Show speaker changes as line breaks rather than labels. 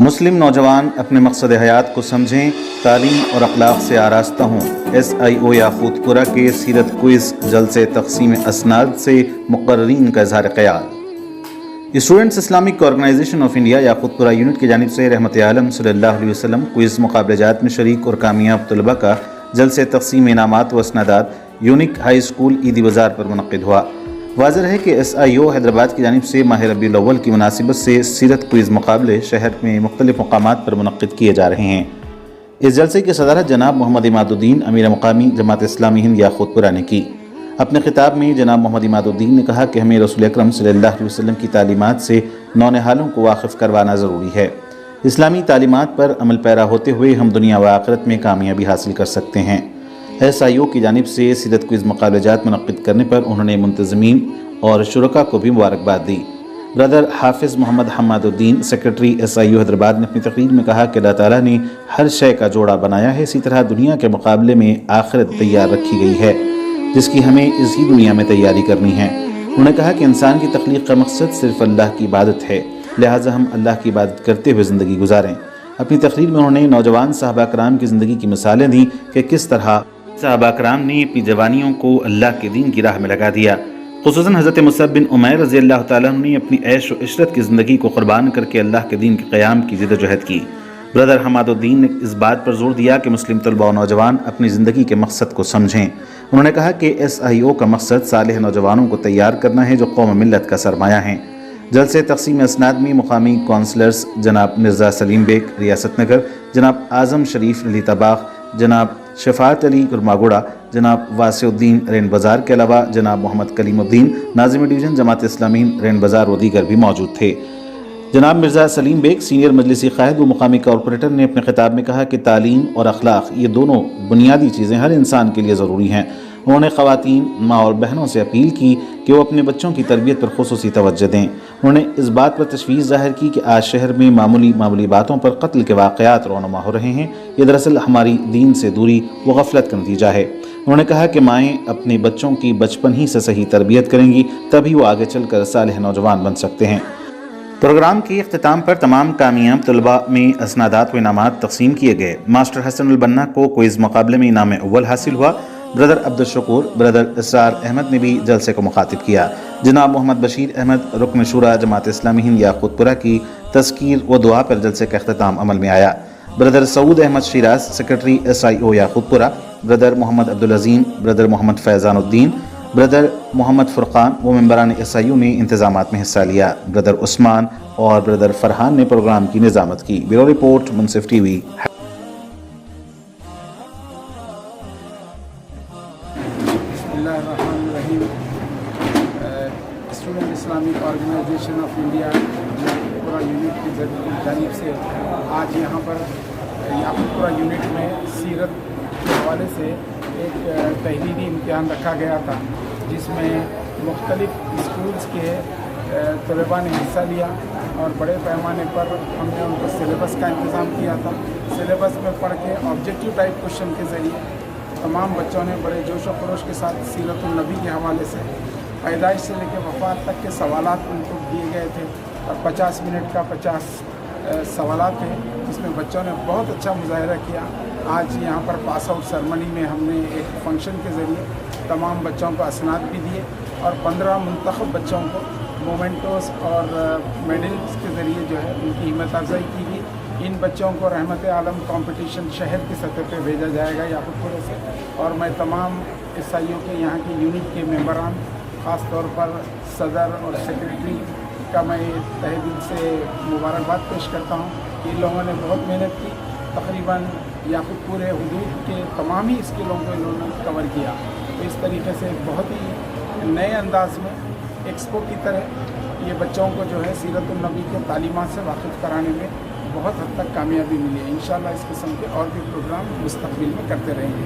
مسلم نوجوان اپنے مقصد حیات کو سمجھیں، تعلیم اور اخلاق سے آراستہ ہوں۔ SIO یاقوت پورہ کے سیرت کوئز جلسے تقسیم اسناد سے مقررین کا اظہار خیال۔ Students Islamic organisation of India Yakutpura unit کی جانب سے رحمت عالم صلی اللہ علیہ وسلم کوئز مقابلہ جات میں شریک اور کامیاب طلباء کا جلسے تقسیم انعامات و اسنادات یونک ہائی اسکول عیدی بازار پر منعقد ہوا۔ واضح رہے کہ SIO حیدرآباد کی جانب سے ماہ ربیع الاول کی مناسبت سے سیرت کوئز مقابلے شہر میں مختلف مقامات پر منعقد کیے جا رہے ہیں۔ اس جلسے کی صدارت جناب محمد اماد الدین امیر مقامی جماعت اسلامی ہند یاقوت پورہ نے کی۔ اپنے خطاب میں جناب محمد اماد الدین نے کہا کہ ہمیں رسول اکرم صلی اللہ علیہ وسلم کی تعلیمات سے نونہالوں کو واقف کروانا ضروری ہے۔ اسلامی تعلیمات پر عمل پیرا ہوتے ہوئے ہم دنیا و آخرت میں کامیابی حاصل کر سکتے ہیں۔ SIO کی جانب سے سیرت کوئز مقابلہ جات منعقد کرنے پر انہوں نے منتظمین اور شرکاء کو بھی مبارکباد دی۔ برادر حافظ محمد حماد الدین سیکرٹری SIO حیدرآباد نے اپنی تقریر میں کہا کہ اللہ تعالیٰ نے ہر شے کا جوڑا بنایا ہے، اسی طرح دنیا کے مقابلے میں آخرت تیار رکھی گئی ہے جس کی ہمیں اسی دنیا میں تیاری کرنی ہے۔ انہوں نے کہا کہ انسان کی تخلیق کا مقصد صرف اللہ کی عبادت ہے، لہٰذا ہم اللہ کی عبادت کرتے ہوئے زندگی گزاریں۔ اپنی تقریر میں انہوں نے نوجوان صحابہ کرام کی زندگی کی مثالیں دیں کہ کس طرح صحابہ کرام نے اپنی جوانیوں کو اللہ کے دین کی راہ میں لگا دیا۔ خصوصاً حضرت مصعب بن عمیر رضی اللہ تعالیٰ عنہ نے اپنی عیش و عشرت کی زندگی کو قربان کر کے اللہ کے دین کے قیام کی جد و جہد کی۔ برادر حماد الدین نے اس بات پر زور دیا کہ مسلم طلباء و نوجوان اپنی زندگی کے مقصد کو سمجھیں۔ انہوں نے کہا کہ SIO کا مقصد صالح نوجوانوں کو تیار کرنا ہے جو قوم و ملت کا سرمایہ ہیں۔ جلسے تقسیم اسناد میں مقامی کونسلرز جناب مرزا سلیم بیگ ریاست نگر، جناب اعظم شریف للیت باغ، جناب شفاعت علی کرماگوڑا، جناب واسع الدین رین بازار کے علاوہ جناب محمد کلیم الدین ناظم ڈویژن جماعت اسلامی رین بازار و دیگر بھی موجود تھے۔ جناب مرزا سلیم بیگ سینئر مجلسی قائد و مقامی کارپوریٹر نے اپنے خطاب میں کہا کہ تعلیم اور اخلاق یہ دونوں بنیادی چیزیں ہر انسان کے لیے ضروری ہیں۔ انہوں نے خواتین، ماں اور بہنوں سے اپیل کی کہ وہ اپنے بچوں کی تربیت پر خصوصی توجہ دیں۔ انہوں نے اس بات پر تشویش ظاہر کی کہ آج شہر میں معمولی باتوں پر قتل کے واقعات رونما ہو رہے ہیں۔ یہ دراصل ہماری دین سے دوری و غفلت کا نتیجہ ہے۔ انہوں نے کہا کہ مائیں اپنے بچوں کی بچپن ہی سے صحیح تربیت کریں گی تبھی وہ آگے چل کر صالح نوجوان بن سکتے ہیں۔ پروگرام کے اختتام پر تمام کامیاب طلباء میں اسنادات و انعامات تقسیم کیے گئے۔ ماسٹر حسن البنا کو کوئز مقابلے میں انعام اول حاصل ہوا۔ برادر عبدالشکور، برادر اسرار احمد نے بھی جلسے کو مخاطب کیا۔ جناب محمد بشیر احمد رکن شورا جماعت اسلامی ہند یاقوت پورہ کی تذکیر و دعا پر جلسے کا اختتام عمل میں آیا۔ برادر سعود احمد شیراز سیکرٹری SIO یاقوت پورہ، برادر محمد عبدالعظیم، برادر محمد فیضان الدین، برادر محمد فرقان و ممبران SIO نے انتظامات میں حصہ لیا۔ برادر عثمان اور برادر فرحان نے پروگرام کی نظامت کی۔ Bureau report Munsif T V.
Student Islamic organisation of India پورا یونٹ کی جانب سے آج یہاں پر یاقوت پورہ یونٹ میں سیرت کے حوالے سے ایک تحریری امتحان رکھا گیا تھا جس میں مختلف اسکولز کے طلباء نے حصہ لیا اور بڑے پیمانے پر ہم نے ان کو سلیبس کا انتظام کیا تھا۔ سلیبس میں پڑھ کے آبجیکٹیو ٹائپ کوشچن کے ذریعے تمام بچوں نے بڑے جوش و خروش کے ساتھ سیرت النبی کے حوالے سے پیدائش سے لے کے وفات تک کے سوالات ان کو دیے گئے تھے اور 50 منٹ کا 50 سوالات تھے جس میں بچوں نے بہت اچھا مظاہرہ کیا۔ آج یہاں پر پاس آؤٹ سرمنی میں ہم نے ایک فنکشن کے ذریعے تمام بچوں کو اسناد بھی دیے اور 15 منتخب بچوں کو مومنٹوز اور میڈلز کے ذریعے جو ہے ان کی ہمت افزائی کی گئی۔ ان بچوں کو رحمت عالم کمپٹیشن شہر کی سطح پہ بھیجا جائے گا یاقوت پورہ سے، اور میں تمام SIO کے یہاں کے یونٹ کے ممبران خاص طور پر صدر اور سیکرٹری کا میں تہہ دل سے مبارکباد پیش کرتا ہوں کہ ان لوگوں نے بہت محنت کی۔ تقریباً یاقوت پورے حدود کے تمام ہی اسکلوں کو انہوں نے کور کیا۔ تو اس طریقے سے بہت ہی نئے انداز میں ایکسپو کی طرح یہ بچوں کو جو ہے سیرت النبی کے تعلیمات سے واقف کرانے میں بہت حد تک کامیابی ملی ہے۔ انشاءاللہ اس قسم کے اور بھی پروگرام مستقبل میں کرتے رہیں گے۔